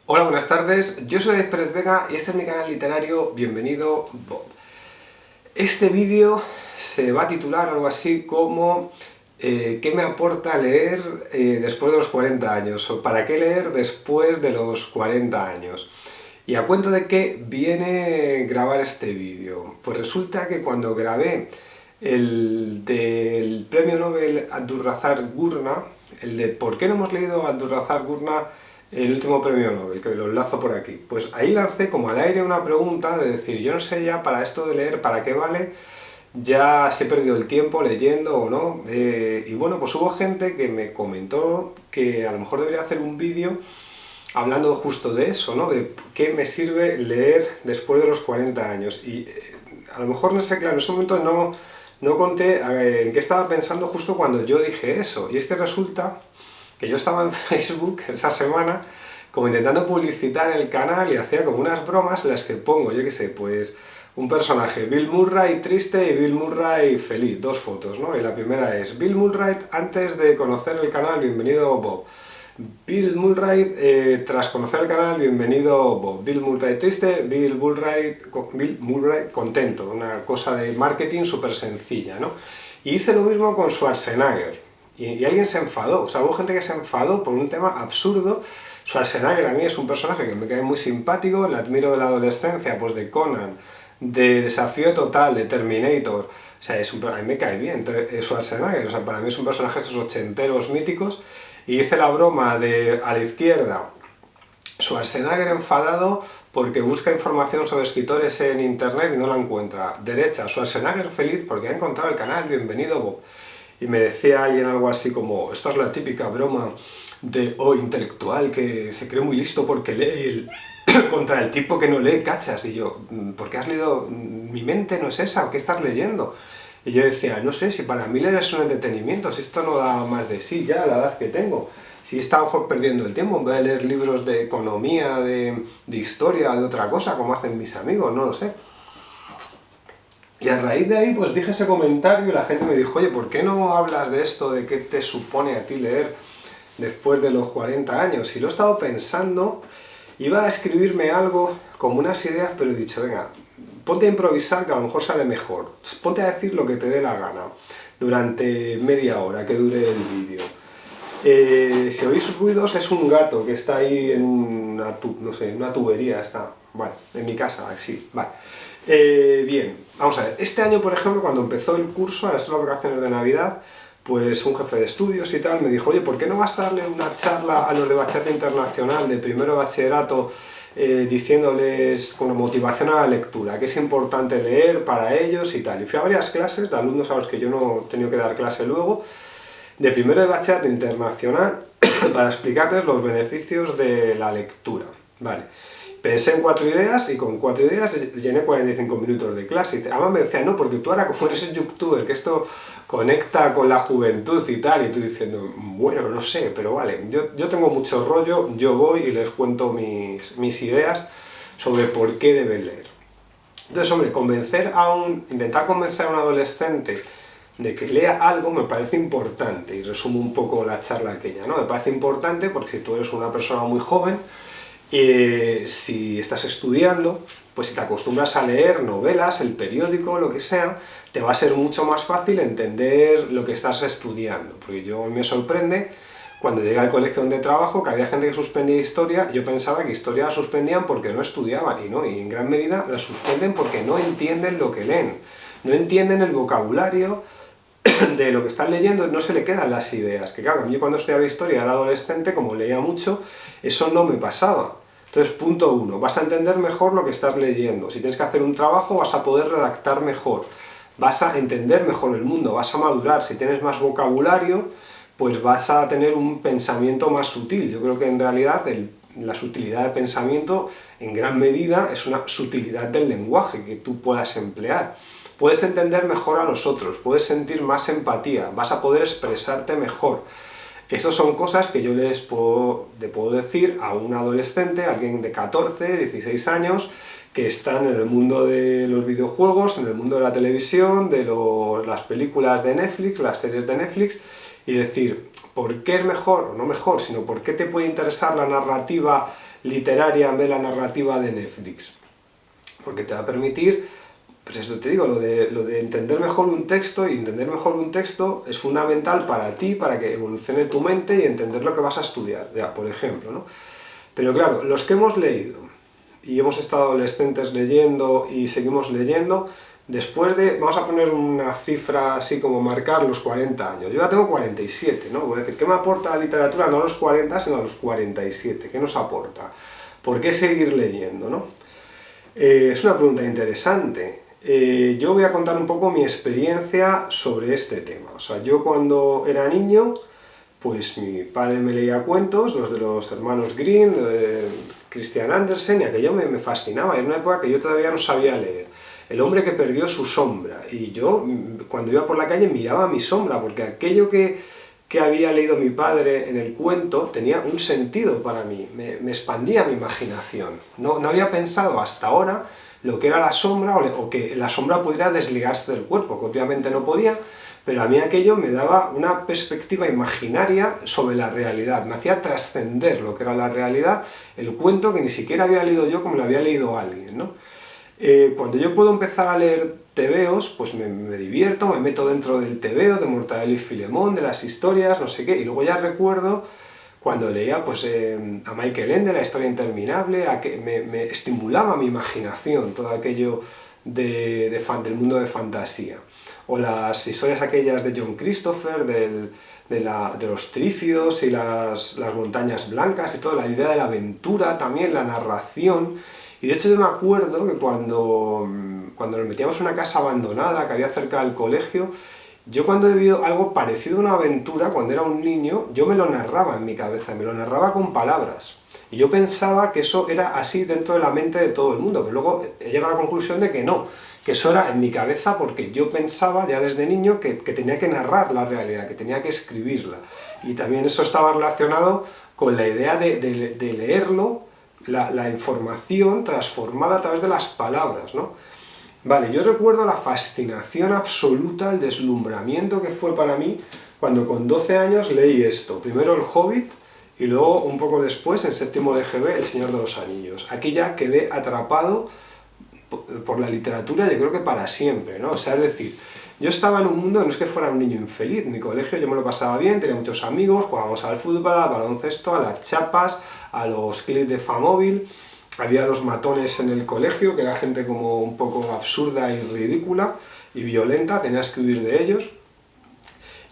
Hola, buenas tardes, yo soy David Pérez Vega y este es mi canal literario, bienvenido Bob. Este vídeo se va a titular algo así como ¿qué me aporta leer después de los 40 años? O ¿para qué leer después de los 40 años? ¿Y a cuento de qué viene grabar este vídeo? Pues resulta que cuando grabé el del premio Nobel Abdulrazak Gurna, el de ¿por qué no hemos leído a Abdulrazak Gurna el último premio Nobel? Que lo enlazo por aquí. Pues ahí lancé como al aire una pregunta de decir, yo no sé ya para esto de leer, ¿para qué vale? Ya si he perdido el tiempo leyendo o no. Y bueno, pues hubo gente que me comentó que a lo mejor debería hacer un vídeo hablando justo de eso, ¿no? De qué me sirve leer después de los 40 años. Y a lo mejor no sé, claro, en ese momento no conté en qué estaba pensando justo cuando yo dije eso. Y es que resulta que yo estaba en Facebook esa semana como intentando publicitar el canal y hacía como unas bromas en las que pongo, yo qué sé, pues un personaje, Bill Murray triste y Bill Murray feliz, dos fotos, ¿no? Y la primera es Bill Murray antes de conocer el canal, bienvenido Bob. Bill Murray tras conocer el canal, bienvenido Bob. Bill Murray triste, Bill Murray contento, una cosa de marketing súper sencilla, ¿no? Y hice lo mismo con Schwarzenegger. Y alguien se enfadó, o sea, hubo gente que se enfadó por un tema absurdo. Schwarzenegger a mí es un personaje que me cae muy simpático, le admiro de la adolescencia, pues de Conan, de Desafío Total, de Terminator. O sea, a mí me cae bien Schwarzenegger, o sea, para mí es un personaje de esos ochenteros míticos. Y hice la broma de a la izquierda, Schwarzenegger enfadado porque busca información sobre escritores en internet y no la encuentra. Derecha, Schwarzenegger feliz porque ha encontrado el canal, bienvenido Bob. Y me decía alguien algo así como, esta es la típica broma de intelectual que se cree muy listo porque lee contra el tipo que no lee, cachas. Y yo, ¿por qué has leído? Mi mente no es esa, ¿qué estás leyendo? Y yo decía, no sé, si para mí leer es un entretenimiento, si esto no da más de sí ya a la edad que tengo. Si está a lo mejor perdiendo el tiempo en vez de leer libros de economía, de historia, de otra cosa, como hacen mis amigos, no lo sé. Y a raíz de ahí, pues dije ese comentario y la gente me dijo, oye, ¿por qué no hablas de esto, de qué te supone a ti leer después de los 40 años? Y lo he estado pensando, iba a escribirme algo, como unas ideas, pero he dicho, venga, ponte a improvisar que a lo mejor sale mejor. Ponte a decir lo que te dé la gana durante media hora que dure el vídeo. Si oís ruidos es un gato que está ahí en no sé, una tubería, está, vale, en mi casa, sí, vale. Bien, vamos a ver, este año por ejemplo cuando empezó el curso, ahora son las vacaciones de Navidad, pues un jefe de estudios y tal me dijo, oye, ¿por qué no vas a darle una charla a los de bachillerato internacional, de primero bachillerato, diciéndoles con motivación a la lectura, que es importante leer para ellos y tal? Y fui a varias clases de alumnos a los que yo no he tenido que dar clase luego, de primero de bachillerato internacional para explicarles los beneficios de la lectura. Vale. Pensé en 4 ideas y con 4 ideas llené 45 minutos de clase. Y además me decían, no, porque tú ahora como eres un youtuber, que esto conecta con la juventud y tal, y tú diciendo, bueno, no sé, pero vale, yo tengo mucho rollo, yo voy y les cuento mis ideas sobre por qué deben leer. Entonces, hombre, intentar convencer a un adolescente de que lea algo me parece importante, y resumo un poco la charla aquella, ¿no? Me parece importante porque si tú eres una persona muy joven, si estás estudiando, pues si te acostumbras a leer novelas, el periódico, lo que sea, te va a ser mucho más fácil entender lo que estás estudiando, porque yo me sorprende cuando llegué al colegio donde trabajo, que había gente que suspendía historia, yo pensaba que historia la suspendían porque no estudiaban, y no, y en gran medida la suspenden porque no entienden lo que leen, no entienden el vocabulario de lo que están leyendo, no se le quedan las ideas, que claro, a mí cuando estudiaba historia era adolescente, como leía mucho, eso no me pasaba. Entonces, punto uno, vas a entender mejor lo que estás leyendo, si tienes que hacer un trabajo vas a poder redactar mejor, vas a entender mejor el mundo, vas a madurar, si tienes más vocabulario, pues vas a tener un pensamiento más sutil. Yo creo que en realidad la sutilidad de pensamiento en gran medida es una sutilidad del lenguaje que tú puedas emplear. Puedes entender mejor a los otros, puedes sentir más empatía, vas a poder expresarte mejor. Estas son cosas que yo le puedo decir a un adolescente, a alguien de 14, 16 años, que están en el mundo de los videojuegos, en el mundo de la televisión, de las películas de Netflix, las series de Netflix, y decir, ¿por qué es mejor? O no mejor, sino ¿por qué te puede interesar la narrativa literaria en vez de la narrativa de Netflix. Porque te va a permitir, pues eso te digo, lo de entender mejor un texto, y entender mejor un texto es fundamental para ti, para que evolucione tu mente y entender lo que vas a estudiar, ya, por ejemplo, ¿no? Pero claro, los que hemos leído, y hemos estado adolescentes leyendo y seguimos leyendo, después de, vamos a poner una cifra así como marcar los 40 años, yo ya tengo 47, ¿no? Voy a decir, ¿qué me aporta la literatura? No a los 40, sino a los 47, ¿qué nos aporta? ¿Por qué seguir leyendo, no? Es una pregunta interesante. Yo voy a contar un poco mi experiencia sobre este tema. O sea, yo cuando era niño, pues mi padre me leía cuentos, los de los hermanos Grimm, Christian Andersen, y aquello me fascinaba. Era una época que yo todavía no sabía leer. El hombre que perdió su sombra. Y yo, cuando iba por la calle, miraba mi sombra, porque aquello que había leído mi padre en el cuento tenía un sentido para mí, me expandía mi imaginación. No había pensado hasta ahora lo que era la sombra, o que la sombra pudiera desligarse del cuerpo, que obviamente no podía, pero a mí aquello me daba una perspectiva imaginaria sobre la realidad, me hacía trascender lo que era la realidad, el cuento que ni siquiera había leído yo como lo había leído alguien, ¿no? Cuando yo puedo empezar a leer tebeos, pues me divierto, me meto dentro del tebeo, de Mortadelo y Filemón, de las historias, no sé qué, y luego ya recuerdo cuando leía pues, a Michael Ende, La historia interminable, me estimulaba mi imaginación, todo aquello del mundo de fantasía. O las historias aquellas de John Christopher, de los trífidos y las montañas blancas y toda la idea de la aventura, también la narración. Y de hecho yo me acuerdo que cuando nos metíamos en una casa abandonada que había cerca del colegio, yo cuando he vivido algo parecido a una aventura, cuando era un niño, yo me lo narraba en mi cabeza, me lo narraba con palabras. Y yo pensaba que eso era así dentro de la mente de todo el mundo, pero luego he llegado a la conclusión de que no, que eso era en mi cabeza porque yo pensaba ya desde niño que tenía que narrar la realidad, que tenía que escribirla. Y también eso estaba relacionado con la idea de leerlo, la información transformada a través de las palabras, ¿no? Vale, yo recuerdo la fascinación absoluta, el deslumbramiento que fue para mí cuando con 12 años leí esto. Primero El Hobbit y luego, un poco después, en séptimo de GB, El Señor de los Anillos. Aquí ya quedé atrapado por la literatura, yo creo que para siempre, ¿no? O sea, es decir, yo estaba en un mundo, no es que fuera un niño infeliz, en mi colegio yo me lo pasaba bien, tenía muchos amigos, jugábamos al fútbol, al baloncesto, a las chapas, a los clips de Famóvil, había los matones en el colegio, que era gente como un poco absurda y ridícula y violenta, tenías que huir de ellos,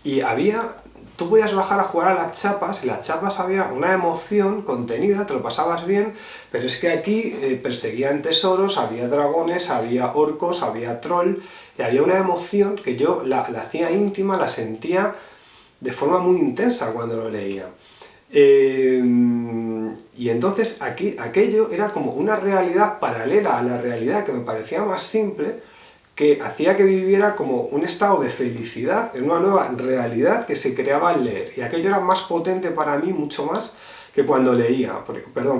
y tú podías bajar a jugar a las chapas, y las chapas había una emoción contenida, te lo pasabas bien, pero es que aquí perseguían tesoros, había dragones, había orcos, había troll, y había una emoción que yo la hacía íntima, la sentía de forma muy intensa cuando lo leía. Y entonces aquello era como una realidad paralela a la realidad que me parecía más simple, que hacía que viviera como un estado de felicidad en una nueva realidad que se creaba al leer. Y aquello era más potente para mí, mucho más, que cuando leía,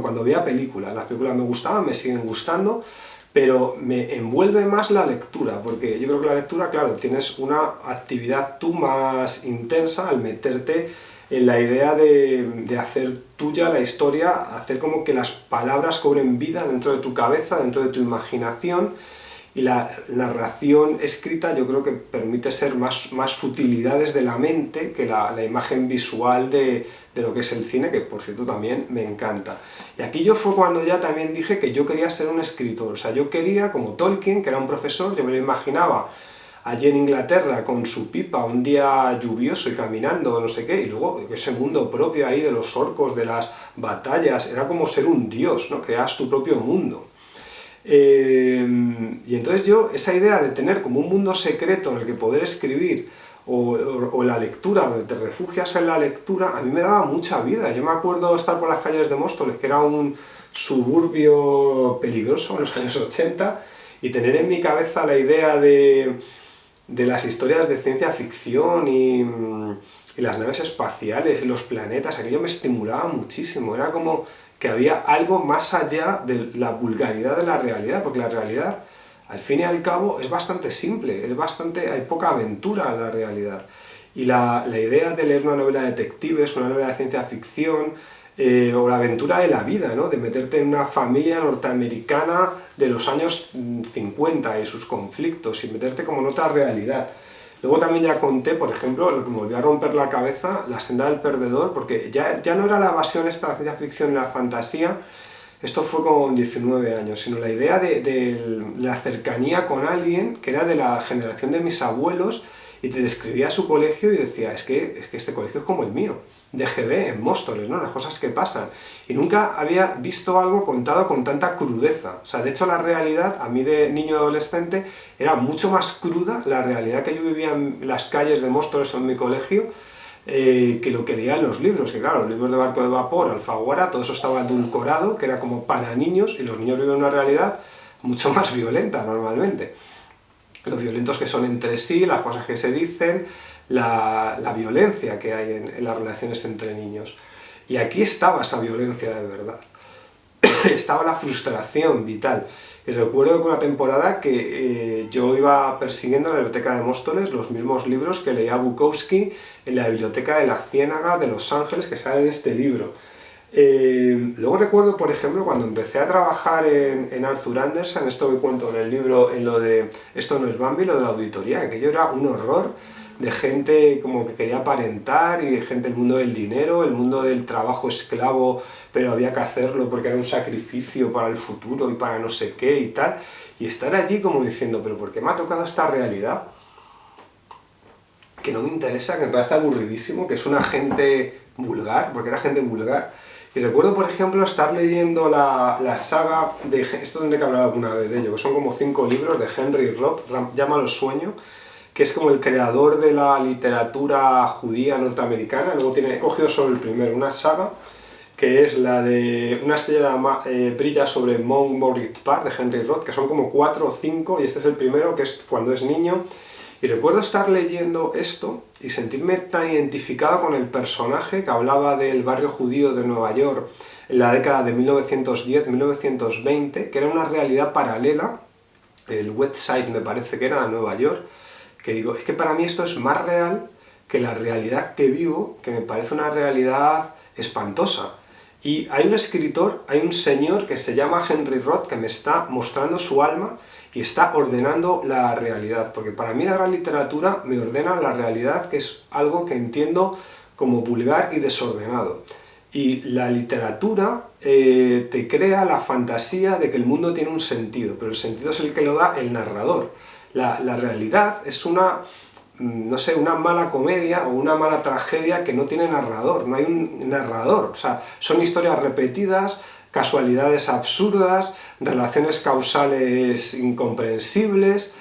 cuando veía películas. Las películas me gustaban, me siguen gustando, pero me envuelve más la lectura, porque yo creo que la lectura, claro, tienes una actividad tú más intensa al meterte en la idea de hacer tuya la historia, hacer como que las palabras cobren vida dentro de tu cabeza, dentro de tu imaginación, y la narración escrita yo creo que permite ser más sutilidades de la mente que la imagen visual de lo que es el cine, que por cierto también me encanta. Y aquí yo fue cuando ya también dije que yo quería ser un escritor, o sea, yo quería, como Tolkien, que era un profesor, yo me lo imaginaba allí en Inglaterra con su pipa un día lluvioso y caminando, no sé qué, y luego ese mundo propio ahí de los orcos, de las batallas, era como ser un dios, ¿no? Creas tu propio mundo. Y entonces yo, esa idea de tener como un mundo secreto en el que poder escribir, o la lectura, donde te refugias en la lectura, a mí me daba mucha vida. Yo me acuerdo estar por las calles de Móstoles, que era un suburbio peligroso en los años 80, y tener en mi cabeza la idea de las historias de ciencia ficción y las naves espaciales y los planetas. Aquello me estimulaba muchísimo, era como que había algo más allá de la vulgaridad de la realidad, porque la realidad, al fin y al cabo, es bastante simple, hay poca aventura en la realidad. Y la idea de leer una novela de detectives, una novela de ciencia ficción, o la aventura de la vida, ¿no? De meterte en una familia norteamericana de los años 50 y sus conflictos, y meterte como en otra realidad. Luego también ya conté, por ejemplo, lo que me volvió a romper la cabeza, La senda del perdedor, porque ya no era la evasión esta de ciencia ficción y la fantasía, esto fue con 19 años, sino la idea de la cercanía con alguien que era de la generación de mis abuelos, y te describía su colegio y decía, es que este colegio es como el mío, de GB, en Móstoles, ¿no? Las cosas que pasan. Y nunca había visto algo contado con tanta crudeza. O sea, de hecho la realidad, a mí de niño y adolescente, era mucho más cruda la realidad que yo vivía en las calles de Móstoles o en mi colegio, que lo que leía en los libros, que claro, los libros de Barco de Vapor, Alfaguara, todo eso estaba edulcorado, que era como para niños, y los niños viven una realidad mucho más violenta normalmente. Los violentos que son entre sí, las cosas que se dicen, la violencia que hay en las relaciones entre niños. Y aquí estaba esa violencia de verdad. Estaba la frustración vital. Y recuerdo que una temporada que yo iba persiguiendo en la biblioteca de Móstoles los mismos libros que leía Bukowski en la biblioteca de la Ciénaga de Los Ángeles, que sale en este libro. Luego recuerdo, por ejemplo, cuando empecé a trabajar en Arthur Andersen, esto que cuento en el libro, en lo de Esto no es Bambi, lo de la auditoría, que aquello era un horror de gente como que quería aparentar, y de gente del mundo del dinero, el mundo del trabajo esclavo, pero había que hacerlo porque era un sacrificio para el futuro y para no sé qué y tal, y estar allí como diciendo, pero ¿por qué me ha tocado esta realidad? Que no me interesa, que me parece aburridísimo, que es una gente vulgar, porque era gente vulgar. Y recuerdo, por ejemplo, estar leyendo la saga de... Esto tendré que hablar alguna vez de ello, que son como 5 libros de Henry Robb, Llámalo Sueño, que es como el creador de la literatura judía norteamericana. Luego he cogido solo el primero, una saga, que es la de Una estrella brilla sobre Mount Moritz Park, de Henry Robb, que son como 4 o 5, y este es el primero, que es cuando es niño. Y recuerdo estar leyendo esto y sentirme tan identificado con el personaje que hablaba del barrio judío de Nueva York en la década de 1910-1920, que era una realidad paralela, el West Side me parece que era Nueva York, que digo, es que para mí esto es más real que la realidad que vivo, que me parece una realidad espantosa. Y hay un escritor, hay un señor que se llama Henry Robb, que me está mostrando su alma y está ordenando la realidad, porque para mí la gran literatura me ordena la realidad, que es algo que entiendo como vulgar y desordenado. Y la literatura te crea la fantasía de que el mundo tiene un sentido, pero el sentido es el que lo da el narrador. La realidad es una, no sé, una mala comedia o una mala tragedia que no tiene narrador, no hay un narrador, o sea, son historias repetidas, casualidades absurdas, relaciones causales incomprensibles,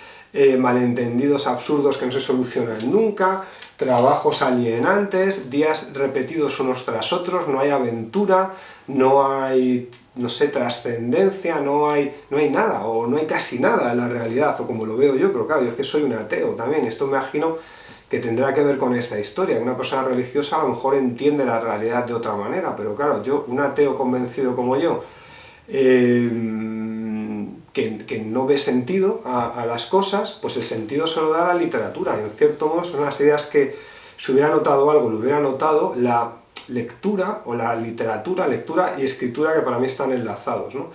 malentendidos absurdos que no se solucionan nunca, trabajos alienantes, días repetidos unos tras otros, no hay aventura, no hay, no sé, trascendencia, no hay nada, o no hay casi nada en la realidad, o como lo veo yo, pero claro, yo es que soy un ateo también, esto me imagino que tendrá que ver con esta historia, que una persona religiosa a lo mejor entiende la realidad de otra manera, pero claro, yo, un ateo convencido como yo, que no ve sentido a las cosas, pues el sentido se lo da la literatura, y en cierto modo son unas ideas que, si hubiera notado algo, lo hubiera notado, la lectura, o la literatura, lectura y escritura, que para mí están enlazados, ¿no?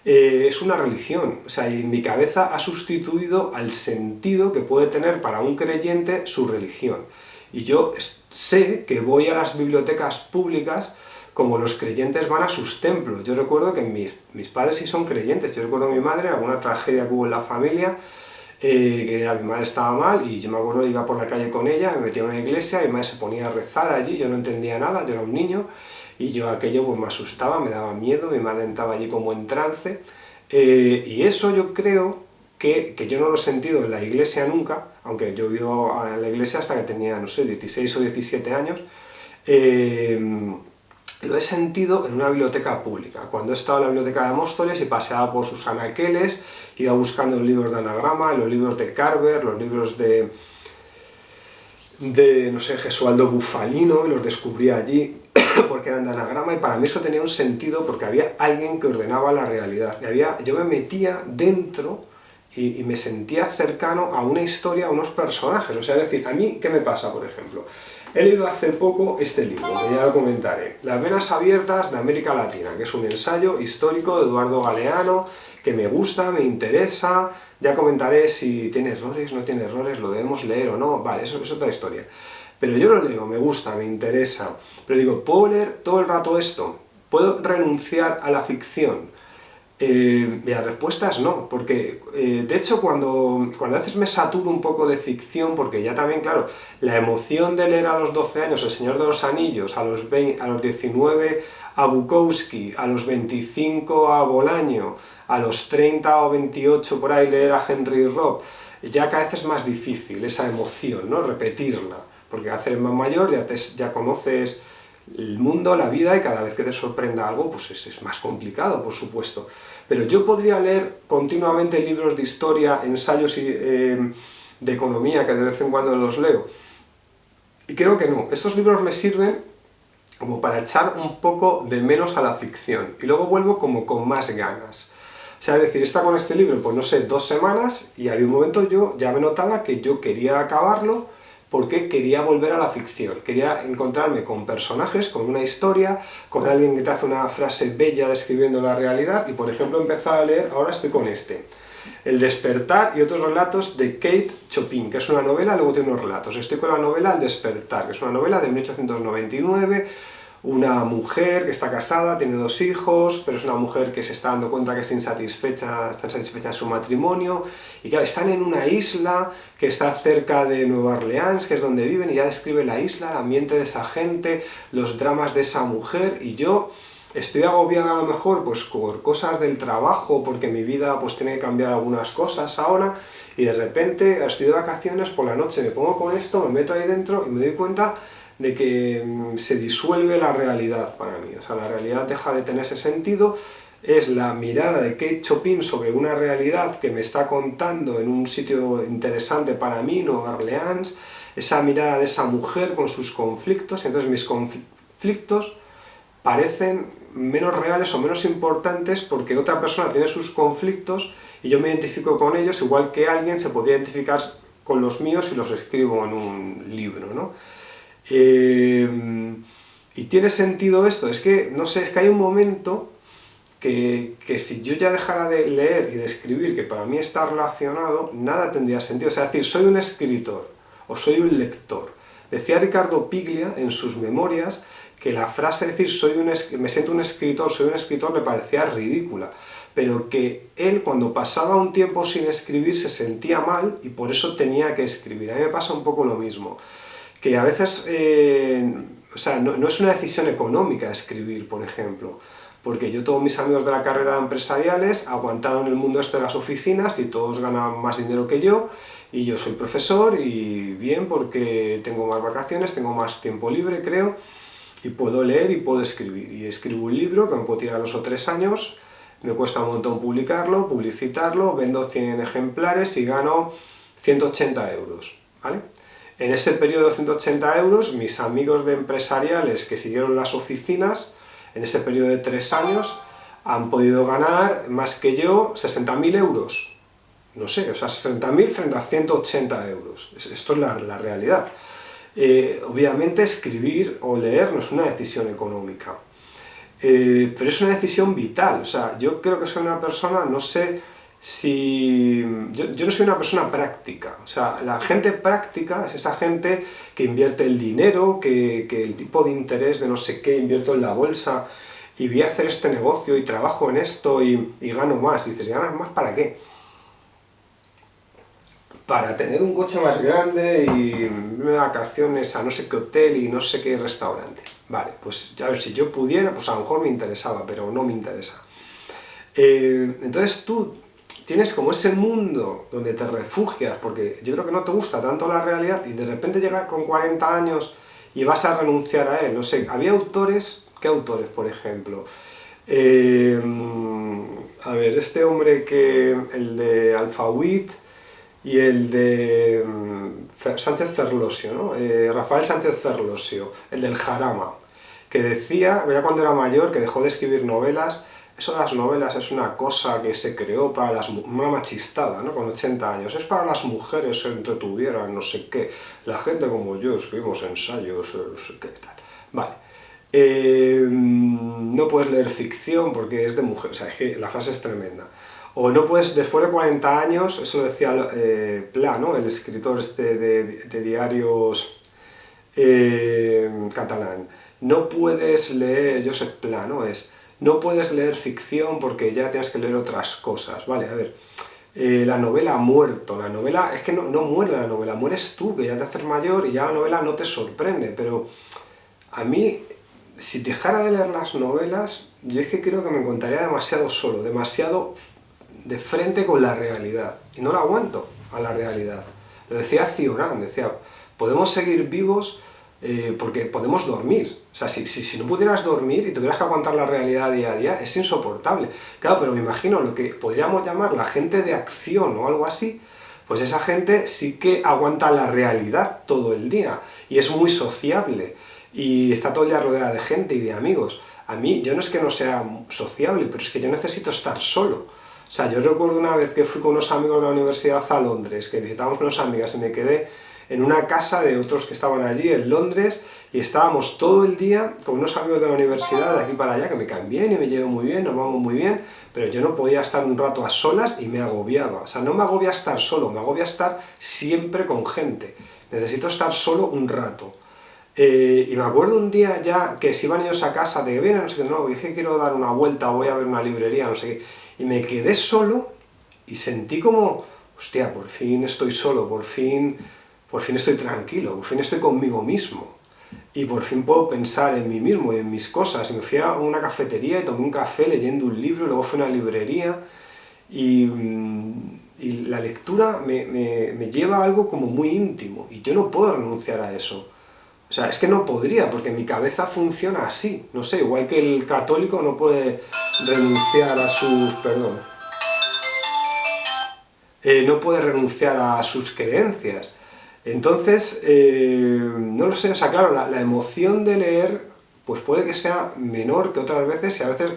Es una religión, o sea, y en mi cabeza ha sustituido al sentido que puede tener para un creyente su religión. Y yo sé que voy a las bibliotecas públicas como los creyentes van a sus templos. Yo recuerdo que mis padres sí son creyentes. Yo recuerdo a mi madre, alguna tragedia que hubo en la familia, que a mi madre estaba mal, y yo me acuerdo, iba por la calle con ella, me metía en una iglesia, y mi madre se ponía a rezar allí, yo no entendía nada, yo era un niño, y yo aquello pues me asustaba, me daba miedo, mi madre estaba allí como en trance, y eso yo creo que yo no lo he sentido en la iglesia nunca, aunque yo he ido a la iglesia hasta que tenía, no sé, 16 o 17 años, lo he sentido en una biblioteca pública. Cuando he estado en la biblioteca de Móstoles y paseaba por sus anaqueles, iba buscando los libros de anagrama, los libros de Carver, los libros de no sé, Gesualdo Bufalino, y los descubría allí porque eran de anagrama, y para mí eso tenía un sentido porque había alguien que ordenaba la realidad. Y yo me metía dentro y me sentía cercano a una historia, a unos personajes. O sea, es decir, a mí, ¿qué me pasa, por ejemplo? He leído hace poco este libro, que ya lo comentaré, Las venas abiertas de América Latina, que es un ensayo histórico de Eduardo Galeano, que me gusta, me interesa, ya comentaré si tiene errores, no tiene errores, lo debemos leer o no, vale, eso es otra historia. Pero yo lo leo, me gusta, me interesa, pero digo, ¿puedo leer todo el rato esto? ¿Puedo renunciar a la ficción? Y la respuesta es no, porque de hecho cuando a veces me saturo un poco de ficción, porque ya también, claro, la emoción de leer a los 12 años El Señor de los Anillos, a los 19 a Bukowski, a los 25 a Bolaño, a los 30 o 28 por ahí leer a Henry Robb, ya cada vez es más difícil esa emoción, ¿no? Repetirla, porque al ser más mayor ya conoces el mundo, la vida, y cada vez que te sorprenda algo, pues es más complicado, por supuesto. Pero yo podría leer continuamente libros de historia, ensayos de economía, que de vez en cuando los leo. Y creo que no. Estos libros me sirven como para echar un poco de menos a la ficción. Y luego vuelvo como con más ganas. O sea, es decir, está con este libro, pues no sé, 2 semanas, y había un momento yo ya me notaba que yo quería acabarlo, porque quería volver a la ficción, quería encontrarme con personajes, con una historia, con alguien que te hace una frase bella describiendo la realidad, y por ejemplo empezar a leer, ahora estoy con este, El despertar y otros relatos de Kate Chopin, que es una novela, luego tiene unos relatos. Estoy con la novela El despertar, que es una novela de 1899, una mujer que está casada, tiene 2 hijos, pero es una mujer que se está dando cuenta que está insatisfecha en su matrimonio, y claro, están en una isla que está cerca de Nueva Orleans, que es donde viven, y ya describe la isla, el ambiente de esa gente, los dramas de esa mujer, y yo estoy agobiado a lo mejor pues por cosas del trabajo, porque mi vida pues tiene que cambiar algunas cosas ahora, y de repente estoy de vacaciones, por la noche me pongo con esto, me meto ahí dentro y me doy cuenta de que se disuelve la realidad para mí. O sea, la realidad deja de tener ese sentido, es la mirada de Kate Chopin sobre una realidad que me está contando en un sitio interesante para mí, Nueva Orleans, esa mirada de esa mujer con sus conflictos, entonces mis conflictos parecen menos reales o menos importantes porque otra persona tiene sus conflictos y yo me identifico con ellos, igual que alguien se podría identificar con los míos si los escribo en un libro, ¿no? Y tiene sentido esto, es que, no sé, es que hay un momento que si yo ya dejara de leer y de escribir, que para mí está relacionado, nada tendría sentido. O sea, es decir, soy un escritor o soy un lector. Decía Ricardo Piglia en sus memorias que la frase decir me siento un escritor, soy un escritor, le parecía ridícula, pero que él cuando pasaba un tiempo sin escribir se sentía mal y por eso tenía que escribir. A mí me pasa un poco lo mismo, que a veces, o sea, no es una decisión económica escribir, por ejemplo, porque yo todos mis amigos de la carrera empresariales aguantaron el mundo este de las oficinas y todos ganan más dinero que yo, y yo soy profesor y bien porque tengo más vacaciones, tengo más tiempo libre, creo, y puedo leer y puedo escribir. Y escribo un libro que me puedo tirar 2 o 3 años, me cuesta un montón publicarlo, publicitarlo, vendo 100 ejemplares y gano 180 euros, ¿vale? En ese periodo de 180 euros, mis amigos de empresariales que siguieron las oficinas, en ese periodo de 3 años, han podido ganar más que yo 60.000 euros. No sé, o sea, 60.000 frente a 180 euros. Esto es la realidad. Obviamente escribir o leer no es una decisión económica, pero es una decisión vital. O sea, yo creo que soy una persona, no sé si... Yo no soy una persona práctica. O sea, la gente práctica es esa gente que invierte el dinero, que el tipo de interés de no sé qué invierto en la bolsa y voy a hacer este negocio y trabajo en esto y gano más. Y dices, ¿ganas más para qué? Para tener un coche más grande y irme de vacaciones a no sé qué hotel y no sé qué restaurante. Vale, pues a ver, si yo pudiera, pues a lo mejor me interesaba, pero no me interesa. Entonces tú tienes como ese mundo donde te refugias, porque yo creo que no te gusta tanto la realidad y de repente llegas con 40 años y vas a renunciar a él. No sé, había autores, ¿qué autores, por ejemplo? A ver, este hombre el de Alfawit, y el de Sánchez Ferlosio, ¿no? Rafael Sánchez Ferlosio, el del Jarama, que decía, ya cuando era mayor, que dejó de escribir novelas, eso de las novelas es una cosa que se creó para una machistada, ¿no? Con 80 años. Es para las mujeres que entretuvieran, no sé qué. La gente como yo escribimos ensayos, no sé qué tal. Vale. No puedes leer ficción porque es de mujer, o sea, es que la frase es tremenda. O no puedes, después de 40 años, eso lo decía Pla, ¿no? El escritor este de diarios catalán. No puedes leer, Josep Pla, ¿no? No puedes leer ficción porque ya tienes que leer otras cosas. Vale, a ver, la novela ha muerto, la novela, es que no muere la novela, mueres tú, que ya te haces mayor y ya la novela no te sorprende, pero a mí, si dejara de leer las novelas, yo es que creo que me encontraría demasiado solo, demasiado de frente con la realidad, y no la aguanto a la realidad. Lo decía Cioran, decía, podemos seguir vivos porque podemos dormir. O sea, si no pudieras dormir y tuvieras que aguantar la realidad día a día, es insoportable. Claro, pero me imagino lo que podríamos llamar la gente de acción o algo así, pues esa gente sí que aguanta la realidad todo el día y es muy sociable y está todo el día rodeada de gente y de amigos. A mí, yo no es que no sea sociable, pero es que yo necesito estar solo. O sea, yo recuerdo una vez que fui con unos amigos de la universidad a Londres, que visitamos con unas amigas y me quedé en una casa de otros que estaban allí en Londres y estábamos todo el día con unos amigos de la universidad de aquí para allá que me caen bien y me llevo muy bien, nos vamos muy bien, pero yo no podía estar un rato a solas y me agobiaba. O sea, no me agobia estar solo, me agobia estar siempre con gente. Necesito estar solo un rato. Y me acuerdo un día ya que se iban ellos a casa, de que vienen, no sé qué, no, dije quiero dar una vuelta, voy a ver una librería, no sé qué, y me quedé solo y sentí como, hostia, por fin estoy solo, por fin estoy tranquilo, por fin estoy conmigo mismo. Y por fin puedo pensar en mí mismo y en mis cosas. Y me fui a una cafetería y tomé un café leyendo un libro, luego fui a una librería y la lectura me lleva a algo como muy íntimo y yo no puedo renunciar a eso. O sea, es que no podría, porque mi cabeza funciona así. No sé, igual que el católico no puede renunciar a sus... Perdón. No puede renunciar a sus creencias. Entonces, no lo sé, o sea, claro, la emoción de leer, pues puede que sea menor que otras veces y a veces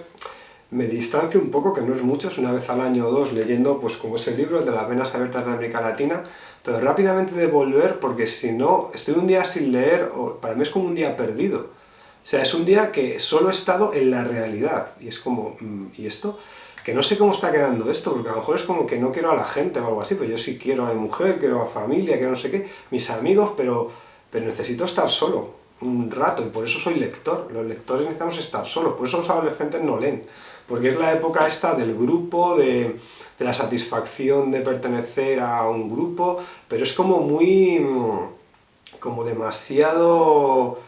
me distancio un poco, que no es mucho, es una vez al año o dos leyendo, pues como ese libro, el de las venas abiertas de América Latina, pero rápidamente de volver, porque si no, estoy un día sin leer, para mí es como un día perdido. O sea, es un día que solo he estado en la realidad, y es como, ¿y esto? Que no sé cómo está quedando esto, porque a lo mejor es como que no quiero a la gente o algo así, pero yo sí quiero a mi mujer, quiero a familia, quiero no sé qué, mis amigos, pero necesito estar solo un rato, y por eso soy lector. Los lectores necesitamos estar solos, por eso los adolescentes no leen, porque es la época esta del grupo, de la satisfacción de pertenecer a un grupo, pero es como muy, como demasiado,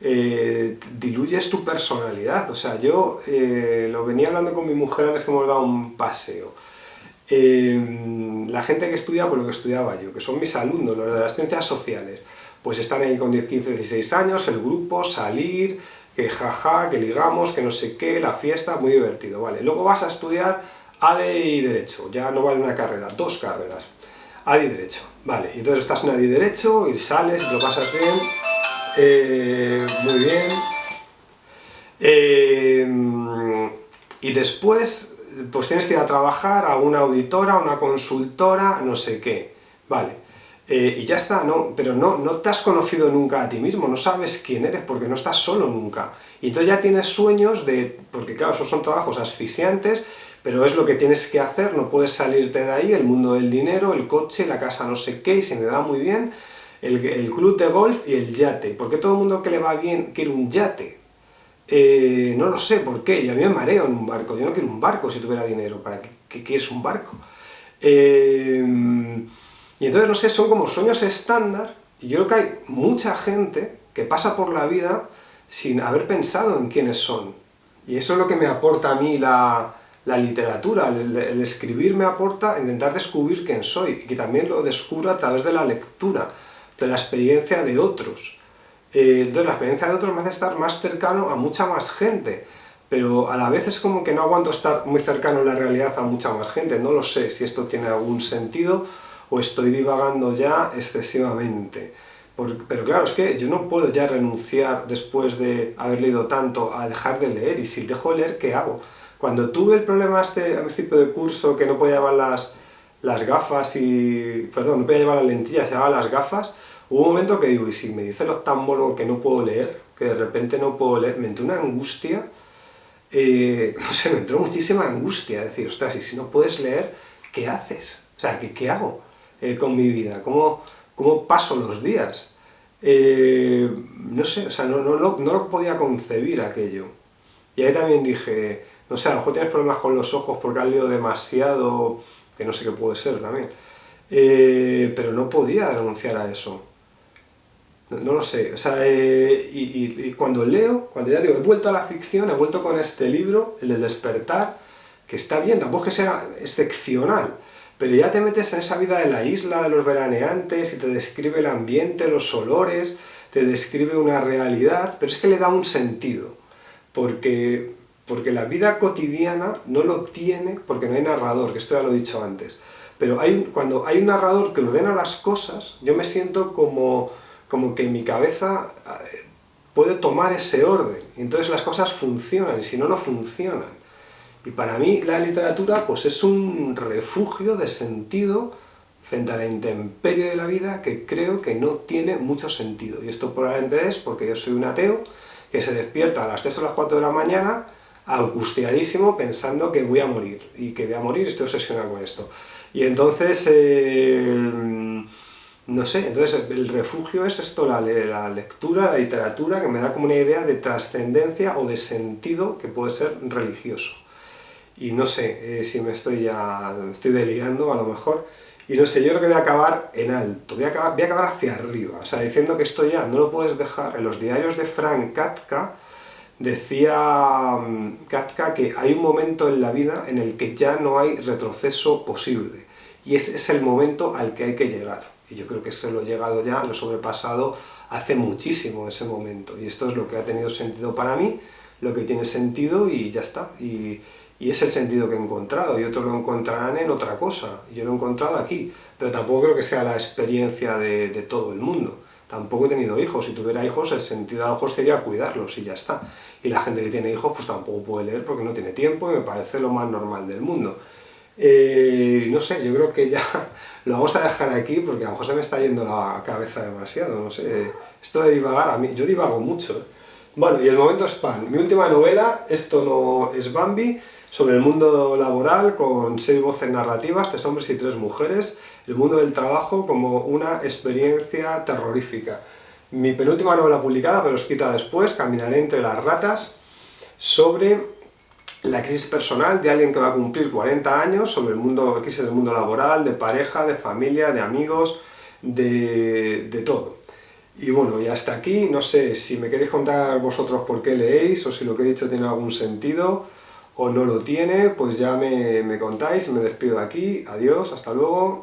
diluyes tu personalidad. O sea, yo lo venía hablando con mi mujer antes que hemos dado un paseo. La gente que estudia por lo que estudiaba yo, que son mis alumnos, los de las ciencias sociales, pues están ahí con 10, 15, 16 años, el grupo, salir, que jaja, que ligamos, que no sé qué, la fiesta, muy divertido, vale. Luego vas a estudiar ADE y Derecho, ya no vale una carrera, dos carreras. ADE y Derecho, vale, y entonces estás en ADE y Derecho y sales y te lo pasas bien, muy bien. Y después, pues tienes que ir a trabajar a una auditora, a una consultora, no sé qué, vale. Y ya está, ¿no? Pero no te has conocido nunca a ti mismo, no sabes quién eres porque no estás solo nunca. Y entonces ya tienes sueños de, porque claro, esos son trabajos asfixiantes, pero es lo que tienes que hacer, no puedes salirte de ahí, el mundo del dinero, el coche, la casa no sé qué, y se me da muy bien, el club de golf y el yate. ¿Por qué todo el mundo que le va bien quiere un yate? No lo sé por qué, y a mí me mareo en un barco, yo no quiero un barco si tuviera dinero, ¿para qué quieres un barco? Y entonces, no sé, son como sueños estándar, y yo creo que hay mucha gente que pasa por la vida sin haber pensado en quiénes son. Y eso es lo que me aporta a mí la literatura, el escribir me aporta intentar descubrir quién soy, y que también lo descubro a través de la lectura, de la experiencia de otros. Entonces la experiencia de otros me hace estar más cercano a mucha más gente, pero a la vez es como que no aguanto estar muy cercano en la realidad a mucha más gente. No lo sé si esto tiene algún sentido o estoy divagando ya excesivamente. Pero claro, es que yo no puedo ya renunciar después de haber leído tanto a dejar de leer, y si dejo de leer, ¿qué hago? Cuando tuve el problema al principio del curso, que no podía llevar las gafas perdón, no podía llevar las lentillas, llevaba las gafas, hubo un momento que digo, y si me dice el oftalmólogo que no puedo leer, que de repente no puedo leer, me entró una angustia, no sé, me entró muchísima angustia, decir, ostras, y si no puedes leer, ¿qué haces? O sea, ¿qué hago con mi vida? ¿Cómo paso los días? No sé, o sea, no lo podía concebir aquello. Y ahí también dije, no sé, a lo mejor tienes problemas con los ojos porque has leído demasiado, que no sé qué puede ser también. Pero no podía renunciar a eso. No lo sé, o sea, y cuando leo, cuando ya digo, he vuelto a la ficción, he vuelto con este libro, el de Despertar, que está bien, tampoco es que sea excepcional, pero ya te metes en esa vida de la isla, de los veraneantes, y te describe el ambiente, los olores, te describe una realidad, pero es que le da un sentido, porque la vida cotidiana no lo tiene, porque no hay narrador, que esto ya lo he dicho antes, pero cuando hay un narrador que ordena las cosas, yo me siento como que mi cabeza puede tomar ese orden, y entonces las cosas funcionan, y si no, no funcionan. Y para mí la literatura pues es un refugio de sentido frente a la intemperie de la vida que creo que no tiene mucho sentido. Y esto probablemente es porque yo soy un ateo que se despierta a las 3 o las 4 de la mañana angustiadísimo pensando que voy a morir, y que voy a morir, estoy obsesionado con esto. Y entonces, no sé, entonces el refugio es esto, la lectura, la literatura, que me da como una idea de trascendencia o de sentido que puede ser religioso. Y no sé si estoy delirando a lo mejor, y no sé, yo creo que voy a acabar en alto, voy a acabar hacia arriba, o sea, diciendo que esto ya no lo puedes dejar. En los diarios de Frank Kafka decía Kafka que hay un momento en la vida en el que ya no hay retroceso posible, y ese es el momento al que hay que llegar, y yo creo que se lo he llegado ya, lo he sobrepasado hace muchísimo ese momento, y esto es lo que ha tenido sentido para mí, lo que tiene sentido, y ya está, y es el sentido que he encontrado, y otros lo encontrarán en otra cosa, yo lo he encontrado aquí, pero tampoco creo que sea la experiencia de todo el mundo. Tampoco he tenido hijos, si tuviera hijos el sentido a lo mejor sería cuidarlos y ya está. Y la gente que tiene hijos pues tampoco puede leer porque no tiene tiempo, y me parece lo más normal del mundo. No sé, yo creo que ya lo vamos a dejar aquí porque a lo mejor se me está yendo la cabeza demasiado, no sé. Esto de divagar, a mí, yo divago mucho. Bueno, y el momento spam. Mi última novela, esto no es Bambi, sobre el mundo laboral con 6 voces narrativas, 3 hombres y 3 mujeres, el mundo del trabajo como una experiencia terrorífica. Mi penúltima novela publicada, pero escrita después, Caminaré entre las ratas, sobre la crisis personal de alguien que va a cumplir 40 años, sobre la crisis del mundo laboral, de pareja, de familia, de amigos, de todo. Y bueno, y hasta aquí, no sé si me queréis contar vosotros por qué leéis, o si lo que he dicho tiene algún sentido, o no lo tiene, pues ya me contáis, me despido de aquí, adiós, hasta luego.